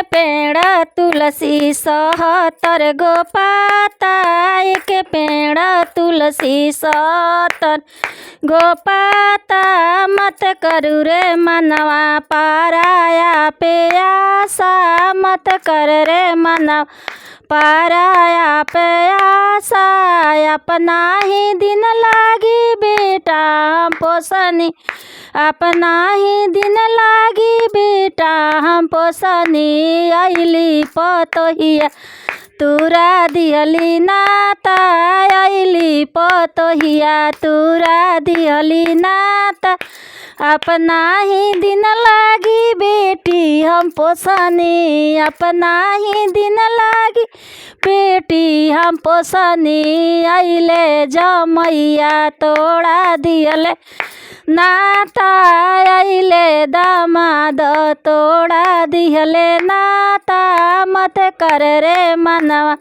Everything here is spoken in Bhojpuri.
पेड़ तुलसी 70 गो पाता, एक पेड़ तुलसी 70 गो पाता। मत करू रे मनवा पाराया पे आशा, मत कर रे मनवा पाराया पे आशा। अपना ही दिन लागी बेटा हम पोसनी, अपना ही दिन लागी बेटा हम पोसनी। अइली पतोहिया तुरा दिहली नाता, अइली पतोहिया तुरा दिहली नाता। अपना ही दिन लागी बेटी हम पोसनी, अपना ही दिन लागी बेटी हम पोसनी। अइले जमैया तोड़ा दिहले नाता, अइले दामाद तोड़ा दिहले नाता। मत कर रे मनवा